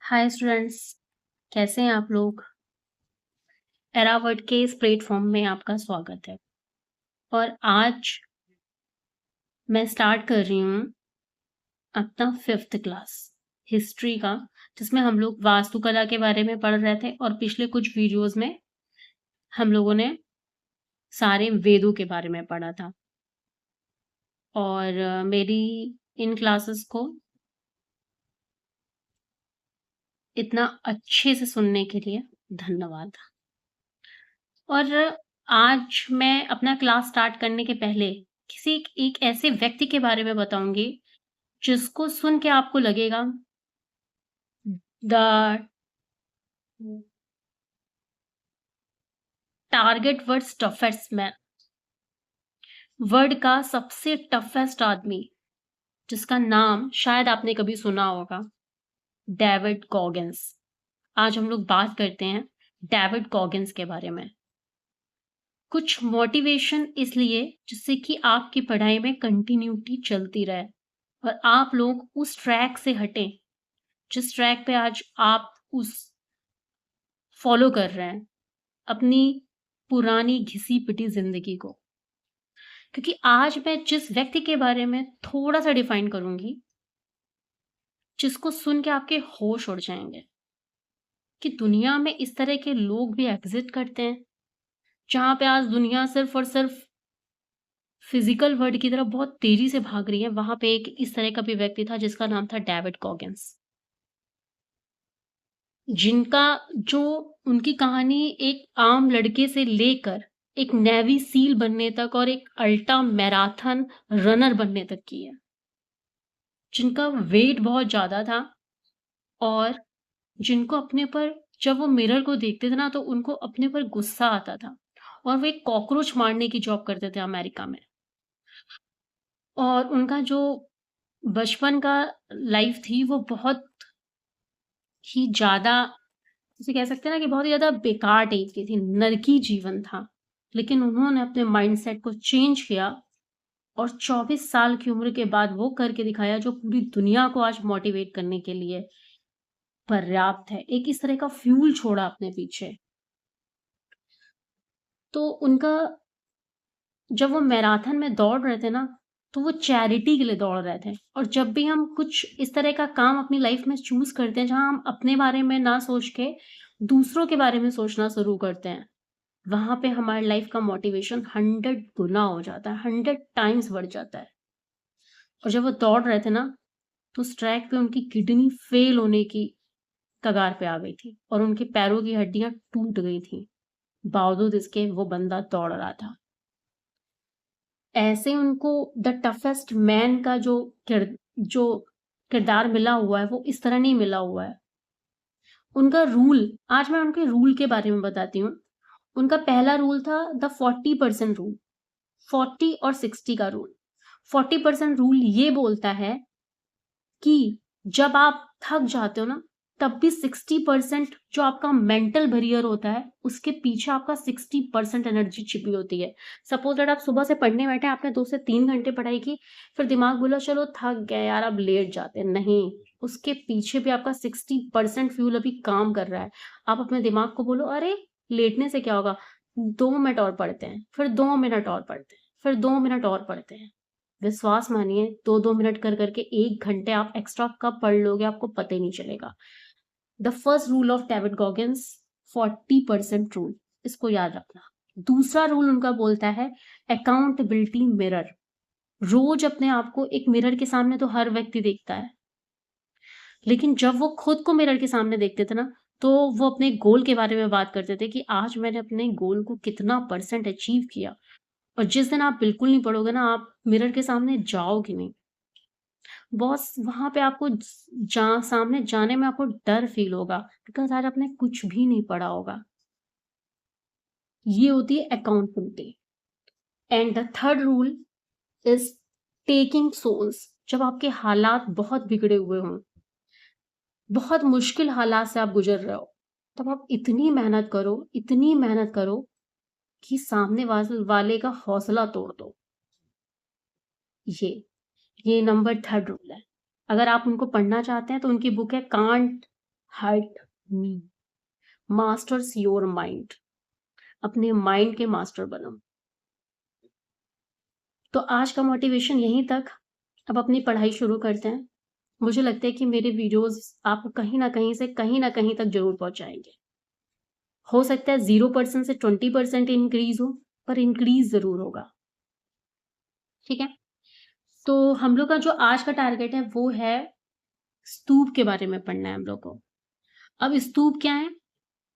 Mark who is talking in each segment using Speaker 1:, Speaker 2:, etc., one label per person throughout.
Speaker 1: Hi students, कैसे हैं आप लोग। एरावर्ड के इस प्लेटफॉर्म में आपका स्वागत है। और आज मैं स्टार्ट कर रही हूँ अपना 5th क्लास हिस्ट्री का, जिसमें हम लोग वास्तुकला के बारे में पढ़ रहे थे और पिछले कुछ वीडियोस में हम लोगों ने सारे वेदों के बारे में पढ़ा था। और मेरी इन क्लासेस को इतना अच्छे से सुनने के लिए धन्यवाद। और आज मैं अपना क्लास स्टार्ट करने के पहले किसी एक ऐसे व्यक्ति के बारे में बताऊंगी जिसको सुन के आपको लगेगा the target words toughest man, world का सबसे टफेस्ट आदमी, जिसका नाम शायद आपने कभी सुना होगा, डेविड गॉगिंस। आज हम लोग बात करते हैं डेविड गॉगिंस के बारे में। कुछ मोटिवेशन इसलिए जिससे कि आपकी पढ़ाई में कंटिन्यूटी चलती रहे और आप लोग उस ट्रैक से हटें जिस ट्रैक पे आज आप उस फॉलो कर रहे हैं अपनी पुरानी घिसी पिटी जिंदगी को। क्योंकि आज मैं जिस व्यक्ति के बारे में थोड़ा सा डिफाइन करूंगी, जिसको सुन के आपके होश उड़ जाएंगे कि दुनिया में इस तरह के लोग भी एग्जिस्ट करते हैं, जहां पे आज दुनिया सिर्फ और सिर्फ फिजिकल वर्ल्ड की तरफ बहुत तेजी से भाग रही है। वहां पे एक इस तरह का भी व्यक्ति था जिसका नाम था डेविड गॉगिंस, जिनका जो उनकी कहानी एक आम लड़के से लेकर एक नेवी सील बनने तक और एक अल्ट्रा मैराथन रनर बनने तक की है, जिनका वेट बहुत ज्यादा था और जिनको अपने पर, जब वो मिरर को देखते थे ना, तो उनको अपने पर गुस्सा आता था और वो एक कॉकरोच मारने की जॉब करते थे अमेरिका में। और उनका जो बचपन का लाइफ थी वो बहुत ही ज्यादा, उसे कह सकते हैं ना कि बहुत ही ज्यादा बेकार टाइप की थी, नरकी जीवन था। लेकिन उन्होंने अपने माइंडसेट को चेंज किया और 24 साल की उम्र के बाद वो करके दिखाया जो पूरी दुनिया को आज मोटिवेट करने के लिए पर्याप्त है। एक इस तरह का फ्यूल छोड़ा अपने पीछे। तो उनका, जब वो मैराथन में दौड़ रहे थे ना, तो वो चैरिटी के लिए दौड़ रहे थे। और जब भी हम कुछ इस तरह का काम अपनी लाइफ में चूज करते हैं जहां हम अपने बारे में ना सोच के दूसरों के बारे में सोचना शुरू करते हैं, वहां पे हमारी लाइफ का मोटिवेशन 100 गुना हो जाता है, 100 टाइम्स बढ़ जाता है। और जब वो दौड़ रहे थे ना, तो उस ट्रैक पे उनकी किडनी फेल होने की कगार पे आ गई थी और उनके पैरों की हड्डियां टूट गई थी, बावजूद इसके वो बंदा दौड़ रहा था। ऐसे उनको द टफेस्ट मैन का जो किरदार मिला हुआ है वो इस तरह नहीं मिला हुआ है। उनका रूल, आज मैं उनके रूल के बारे में बताती हूँ। उनका पहला रूल था द 40% रूल, 40 और 60 का रूल। 40% रूल ये बोलता है कि जब आप थक जाते हो ना, तब भी 60% जो आपका मेंटल बैरियर होता है, उसके पीछे आपका 60% एनर्जी छिपी होती है। सपोज दैट आप सुबह से पढ़ने बैठे, आपने 2 से 3 घंटे पढ़ाई की, फिर दिमाग बोला चलो थक गए यार अब लेट जाते हैं। नहीं, उसके पीछे भी आपका 60% फ्यूल अभी काम कर रहा है। आप अपने दिमाग को बोलो अरे लेटने से क्या होगा, 2 मिनट और पढ़ते हैं, फिर 2 मिनट और पढ़ते हैं, फिर 2 मिनट और पढ़ते हैं। विश्वास मानिए, 2-2 मिनट कर करके 1 घंटे आप एक्स्ट्रा कब पढ़ लोगे आपको पता ही नहीं चलेगा। The first rule of David Goggins, 40% rule, इसको याद रखना। दूसरा रूल उनका बोलता है अकाउंटेबिलिटी मिरर। रोज अपने आप को एक मिरर के सामने तो हर व्यक्ति देखता है, लेकिन जब वो खुद को मिरर के सामने देखते थे ना, तो वो अपने गोल के बारे में बात करते थे कि आज मैंने अपने गोल को कितना परसेंट अचीव किया। और जिस दिन आप बिल्कुल नहीं पढ़ोगे ना, आप मिरर के सामने जाओगे नहीं। बॉस वहां पे आपको सामने जाने में आपको डर फील होगा, बिकॉज आज आपने कुछ भी नहीं पढ़ा होगा। ये होती है accountability. And the third rule is taking souls. जब आपके हालात बहुत बिगड़े हुए हों, बहुत मुश्किल हालात से आप गुजर रहे हो, तब आप इतनी मेहनत करो, इतनी मेहनत करो कि सामने वाले का हौसला तोड़ दो। ये ये नंबर थर्ड रूल है। अगर आप उनको पढ़ना चाहते हैं तो उनकी बुक है can't hurt me, masters your mind, अपने माइंड के मास्टर बनो। तो आज का मोटिवेशन यहीं तक। अब अपनी पढ़ाई शुरू करते हैं। मुझे लगता है कि मेरे वीडियोस आपको कहीं ना कहीं से कहीं ना कहीं तक जरूर पहुंचाएंगे। हो सकता है 0% से 20% इंक्रीज हो, पर इंक्रीज जरूर होगा। ठीक है, तो हम लोग का जो आज का टारगेट है वो है स्तूप के बारे में पढ़ना है हम लोग को। अब स्तूप क्या है?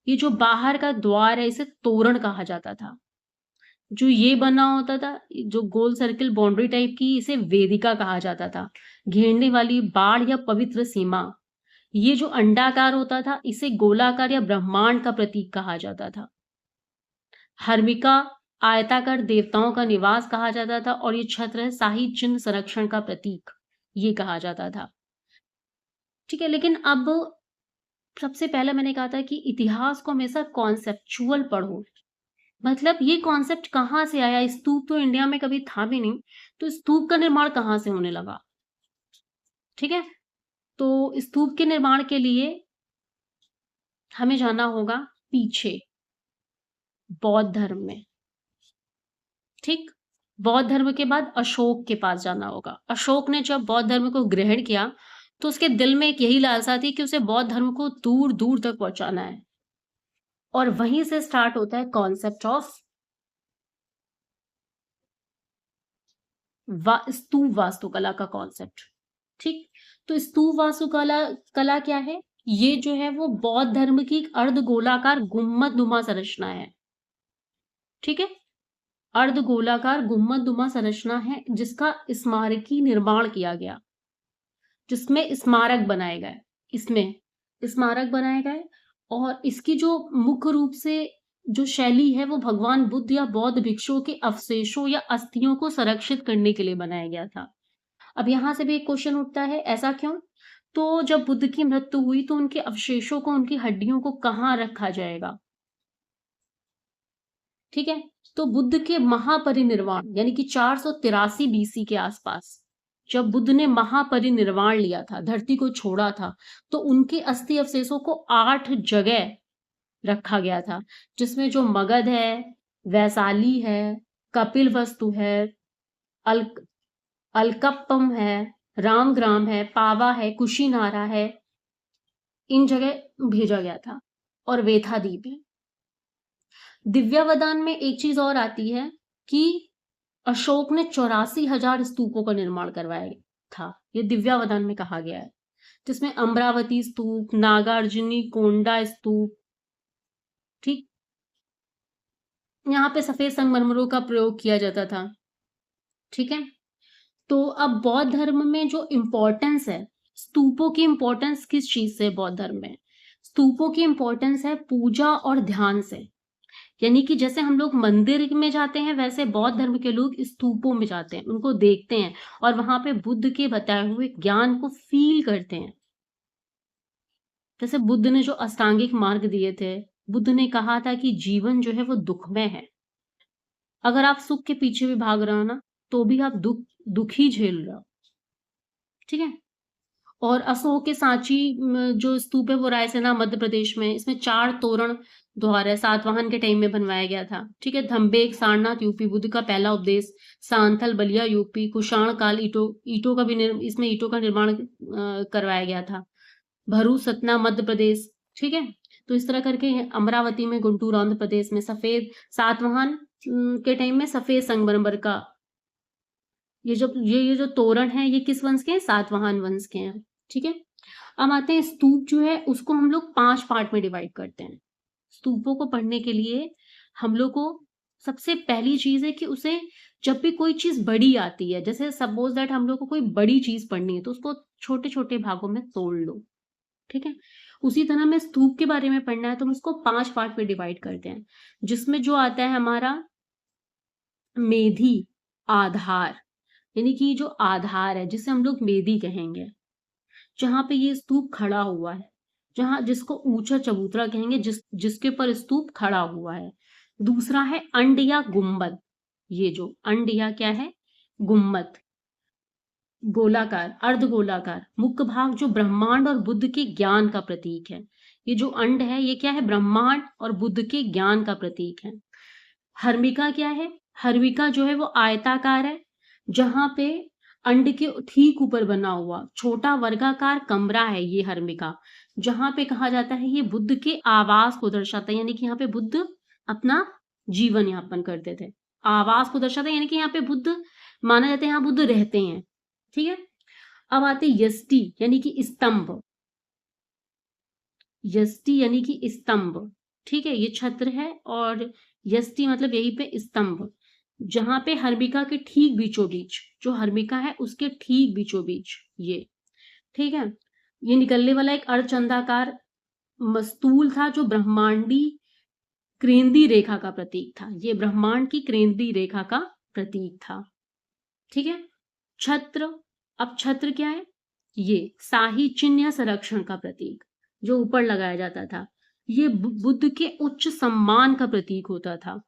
Speaker 1: ये जो बाहर का द्वार है इसे तोरण कहा जाता था। जो ये बना होता था, जो गोल सर्किल बाउंड्री टाइप की, इसे वेदिका कहा जाता था। घेरने वाली बाढ़ या पवित्र सीमा। ये जो अंडाकार होता था इसे गोलाकार या ब्रह्मांड का प्रतीक कहा जाता था। हर्मिका आयताकार देवताओं का निवास कहा जाता था, और ये छत्र शाही चिन्ह संरक्षण का प्रतीक ये कहा जाता था। ठीक है, लेकिन अब सबसे पहले मैंने कहा था कि इतिहास को हमेशा कॉन्सेप्चुअल पढ़ो। मतलब ये कॉन्सेप्ट कहाँ से आया? स्तूप तो इंडिया में कभी था भी नहीं, तो स्तूप का निर्माण कहाँ से होने लगा? ठीक है, तो स्तूप के निर्माण के लिए हमें जाना होगा पीछे, बौद्ध धर्म में। ठीक, बौद्ध धर्म के बाद अशोक के पास जाना होगा। अशोक ने जब बौद्ध धर्म को ग्रहण किया तो उसके दिल में एक यही लालसा थी कि उसे बौद्ध धर्म को दूर दूर तक पहुंचाना है, और वहीं से स्टार्ट होता है कॉन्सेप्ट ऑफ स्तूप वास्तुकला का कॉन्सेप्ट। ठीक, तो स्तूप वास्तुकला कला क्या है? ये जो है वो बौद्ध धर्म की एक अर्धगोलाकार गुम्बदनुमा संरचना है। ठीक है, अर्धगोलाकार गुम्बदनुमा संरचना है जिसका स्मारकी निर्माण किया गया, जिसमें स्मारक बनाए गए। इसमें स्मारक बनाए गए, और इसकी जो मुख्य रूप से जो शैली है वो भगवान बुद्ध या बौद्ध भिक्षुओं के अवशेषों या अस्थियों को संरक्षित करने के लिए बनाया गया था। अब यहां से भी एक क्वेश्चन उठता है, ऐसा क्यों? तो जब बुद्ध की मृत्यु हुई तो उनके अवशेषों को, उनकी हड्डियों को कहाँ रखा जाएगा? ठीक है, तो बुद्ध के महापरिनिर्वाण यानी कि 483 बीसी के आसपास जब बुद्ध ने महापरिनिर्वाण लिया था, धरती को छोड़ा था, तो उनके अस्थि अवशेषों को 8 जगह रखा गया था, जिसमें जो मगध है, वैशाली है, कपिल वस्तु है, अल अलकप्पम है, रामग्राम है, पावा है, कुशीनारा है, इन जगह भेजा गया था, और वेथा द्वीप है। दिव्यावदान में एक चीज और आती है कि अशोक ने 84,000 स्तूपों का निर्माण करवाया था, ये दिव्यावदान में कहा गया है, जिसमें अमरावती स्तूप, नागार्जुनी कोंडा स्तूप। ठीक, यहाँ पे सफेद संगमरमरों का प्रयोग किया जाता था। ठीक है, तो अब बौद्ध धर्म में जो इंपॉर्टेंस है, स्तूपों की इंपॉर्टेंस किस चीज से? बौद्ध धर्म में स्तूपों की इंपॉर्टेंस है पूजा और ध्यान से। यानी कि जैसे हम लोग मंदिर में जाते हैं, वैसे बौद्ध धर्म के लोग स्तूपों में जाते हैं, उनको देखते हैं, और वहां पे बुद्ध के बताए हुए ज्ञान को फील करते हैं। जैसे बुद्ध ने जो अष्टांगिक मार्ग दिए थे, बुद्ध ने कहा था कि जीवन जो है वो दुखमय है। अगर आप सुख के पीछे भी भाग रहे हो ना, तो भी आप दुख ही झेल रहे हो। ठीक है, और अशोक के सांची जो स्तूप है वो रायसेना मध्य प्रदेश में, इसमें 4 तोरण द्वार है, सातवाहन के टाइम में बनवाया गया था। ठीक है, धम्बेक सारनाथ यूपी, बुद्ध का पहला उपदेश, सांथल बलिया यूपी, कुषाण काल ईटों का भी इसमें ईटों का निर्माण करवाया गया था। भरू सतना मध्य प्रदेश। ठीक है, तो इस तरह करके अमरावती में, गुंटूर आंध्र प्रदेश में सफेद सातवाहन के टाइम में सफेद संगमरमर का ये जो तोरण है ये किस वंश के हैं? सातवाहन वंश के हैं। ठीक है, अब आते हैं स्तूप जो है उसको हम लोग 5 पार्ट में डिवाइड करते हैं। स्तूपों को पढ़ने के लिए हम लोग को सबसे पहली चीज है कि उसे जब भी कोई चीज बड़ी आती है, जैसे सपोज दैट हम लोग को कोई बड़ी चीज पढ़नी है, तो उसको छोटे छोटे भागों में तोड़ लो। ठीक है, उसी तरह में स्तूप के बारे में पढ़ना है तो हम इसको 5 पार्ट में डिवाइड करते हैं, जिसमें जो आता है हमारा मेधी आधार, यानी कि जो आधार है जिसे हम लोग मेदी कहेंगे, जहां पे ये स्तूप खड़ा हुआ है, जहां जिसको ऊंचा चबूतरा कहेंगे, जिसके पर स्तूप खड़ा हुआ है। दूसरा है अंड या गुम्बद, ये जो अंड या क्या है, गुम्बद, गोलाकार, अर्धगोलाकार मुख्य भाग जो ब्रह्मांड और बुद्ध के ज्ञान का प्रतीक है। ये जो अंड है ये क्या है? ब्रह्मांड और बुद्ध के ज्ञान का प्रतीक है। हर्मिका क्या है? हर्मिका जो है वो आयताकार है, जहां पे अंड के ठीक ऊपर बना हुआ छोटा वर्गाकार कमरा है ये हर्मिका, जहां पे कहा जाता है ये बुद्ध के आवास को दर्शाता है, यानी कि यहाँ पे बुद्ध अपना जीवन यापन करते थे। आवास को दर्शाता है यानी कि यहाँ पे बुद्ध माना जाता है, यहाँ बुद्ध रहते हैं। ठीक है। अब आते यष्टि यानी कि स्तंभ। यष्टि यानी कि स्तंभ। ठीक है, ये छत्र है और यष्टि मतलब यहीं पे स्तंभ, जहां पे हर्मिका के ठीक बीचों बीच, जो हर्मिका है उसके ठीक बीचों बीच ये, ठीक है, ये निकलने वाला एक अर्धचंद्राकार मस्तूल था जो ब्रह्मांडी केंद्रीय रेखा का प्रतीक था। ये ब्रह्मांड की केंद्रीय रेखा का प्रतीक था। ठीक है। छत्र, अब छत्र क्या है? ये शाही चिन्ह संरक्षण का प्रतीक जो ऊपर लगाया जाता था, ये बुद्ध के उच्च सम्मान का प्रतीक होता था।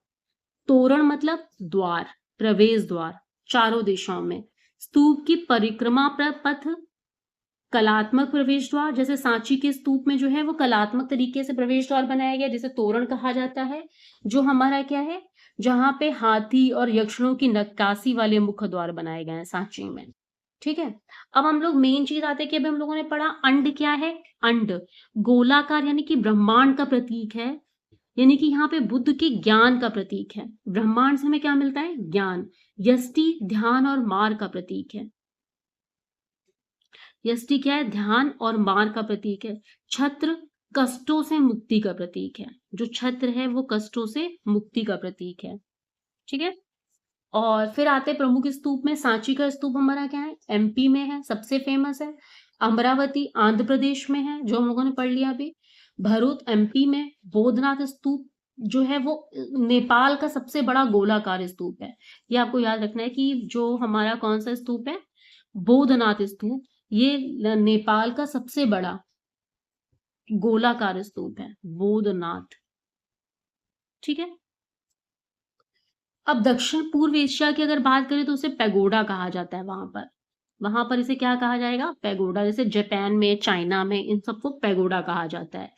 Speaker 1: तोरण मतलब द्वार, प्रवेश द्वार चारों दिशाओं में। स्तूप की परिक्रमा पथ, कलात्मक प्रवेश द्वार, जैसे सांची के स्तूप में जो है वो कलात्मक तरीके से प्रवेश द्वार बनाया गया, जिसे तोरण कहा जाता है, जो हमारा क्या है, जहां पे हाथी और यक्षणों की नक्काशी वाले मुख्य द्वार बनाए गए हैं सांची में। ठीक है। अब हम लोग मेन चीज आते हैं कि अभी हम लोगों ने पढ़ा अंड क्या है? अंड गोलाकार यानी कि ब्रह्मांड का प्रतीक है, यानी कि यहाँ पे बुद्ध के ज्ञान का प्रतीक है। ब्रह्मांड से हमें क्या मिलता है? ज्ञान। यष्टि ध्यान और मार का प्रतीक है। यष्टि क्या है? ध्यान और मार का प्रतीक है। छत्र कष्टों से मुक्ति का प्रतीक है। जो छत्र है वो कष्टों से मुक्ति का प्रतीक है। ठीक है। और फिर आते प्रमुख स्तूप में, सांची का स्तूप हमारा क्या है? एमपी में है, सबसे फेमस है। अमरावती आंध्र प्रदेश में है, जो हम लोगों ने पढ़ लिया अभी। भरूच एमपी में। बोधनाथ स्तूप जो है वो नेपाल का सबसे बड़ा गोलाकार स्तूप है। ये आपको याद रखना है कि जो हमारा कौन सा स्तूप है? बोधनाथ स्तूप, ये नेपाल का सबसे बड़ा गोलाकार स्तूप है, बोधनाथ। ठीक है। अब दक्षिण पूर्व एशिया की अगर बात करें तो उसे पैगोडा कहा जाता है। वहां पर इसे क्या कहा जाएगा? पैगोडा। जैसे जापान में, चाइना में, इन सबको पैगोडा कहा जाता है।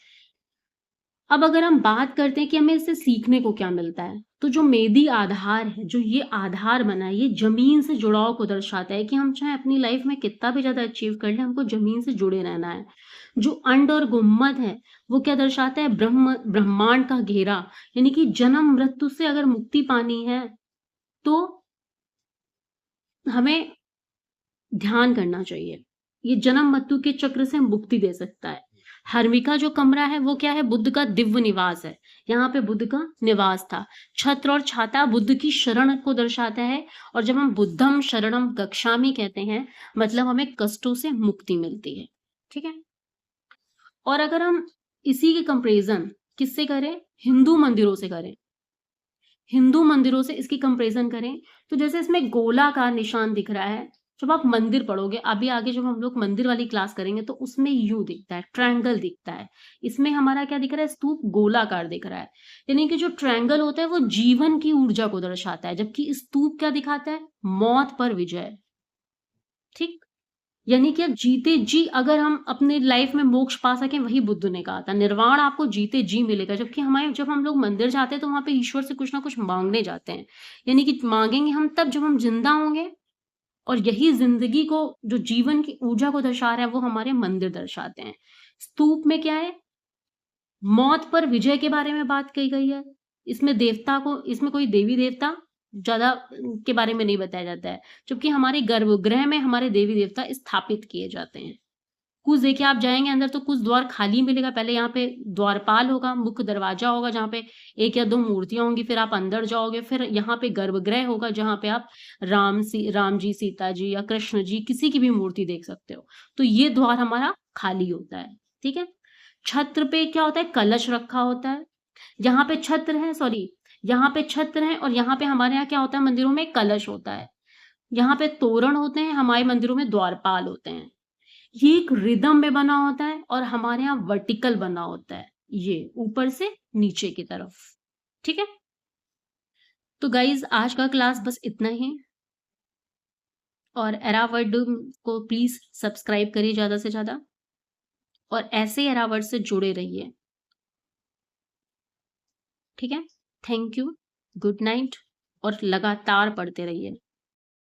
Speaker 1: अब अगर हम बात करते हैं कि हमें इससे सीखने को क्या मिलता है, तो जो मेदी आधार है, जो ये आधार बना है, ये जमीन से जुड़ाव को दर्शाता है कि हम चाहे अपनी लाइफ में कितना भी ज्यादा अचीव कर ले, हमको जमीन से जुड़े रहना है। जो अंड और गुम्मद है वो क्या दर्शाता है? ब्रह्मांड का घेरा, यानी कि जन्म मृत्यु से अगर मुक्ति पानी है तो हमें ध्यान करना चाहिए। ये जन्म मृत्यु के चक्र से मुक्ति दे सकता है। हर्मिका जो कमरा है वो क्या है? बुद्ध का दिव्य निवास है। यहाँ पे बुद्ध का निवास था। छत्र और छाता बुद्ध की शरण को दर्शाता है, और जब हम बुद्धम शरणम गच्छामि कहते हैं मतलब हमें कष्टों से मुक्ति मिलती है। ठीक है। और अगर हम इसी के कंपेरिजन किससे करें? हिंदू मंदिरों से करें, हिंदू मंदिरों से इसकी कंपेरिजन करें, तो जैसे इसमें गोलाकार निशान दिख रहा है, जब आप मंदिर पढ़ोगे अभी आगे, जब हम लोग मंदिर वाली क्लास करेंगे तो उसमें यू दिखता है, ट्रायंगल दिखता है। इसमें हमारा क्या दिख रहा है? स्तूप गोलाकार दिख रहा है, यानी कि जो ट्रायंगल होता है वो जीवन की ऊर्जा को दर्शाता है, जबकि स्तूप क्या दिखाता है? मौत पर विजय। ठीक। यानी कि जीते जी अगर हम अपने लाइफ में मोक्ष पा सकें, वही बुद्ध ने कहा था, निर्वाण आपको जीते जी मिलेगा। जबकि हमारे, जब हम लोग मंदिर जाते हैं तो वहां पे ईश्वर से कुछ ना कुछ मांगने जाते हैं, यानी कि मांगेंगे हम तब जब हम जिंदा होंगे, और यही जिंदगी को, जो जीवन की ऊर्जा को दर्शा रहा है, वो हमारे मंदिर दर्शाते हैं। स्तूप में क्या है? मौत पर विजय के बारे में बात कही गई है। इसमें देवता को, इसमें कोई देवी देवता ज्यादा के बारे में नहीं बताया जाता है, जबकि हमारे गर्भगृह में हमारे देवी देवता स्थापित किए जाते हैं। कुछ देखिए, आप जाएंगे अंदर तो कुछ द्वार खाली मिलेगा। पहले यहाँ पे द्वारपाल होगा, मुख्य दरवाजा होगा जहाँ पे एक या दो मूर्तियां होंगी, फिर आप अंदर जाओगे, फिर यहाँ पे गर्भगृह होगा जहाँ पे आप राम जी, सीता जी या कृष्ण जी, किसी की भी मूर्ति देख सकते हो। तो ये द्वार हमारा खाली होता है। ठीक है। छत्र पे क्या होता है? कलश रखा होता है। यहाँ पे छत्र है, सॉरी, यहाँ पे छत्र है, और यहाँ पे हमारे यहाँ क्या होता है? मंदिरों में कलश होता है। यहाँ पे तोरण होते हैं, हमारे मंदिरों में द्वारपाल होते हैं। ये एक रिदम में बना होता है, और हमारे यहाँ वर्टिकल बना होता है, ये ऊपर से नीचे की तरफ। ठीक है। तो गाइज आज का क्लास बस इतना ही। और एरावर्ड को प्लीज़ सब्सक्राइब करिए ज़्यादा से ज़्यादा और ऐसे ही एरावर्ड से जुड़े रहिए। ठीक है? थैंक यू, गुड नाइट और लगातार पढ़ते रहिए।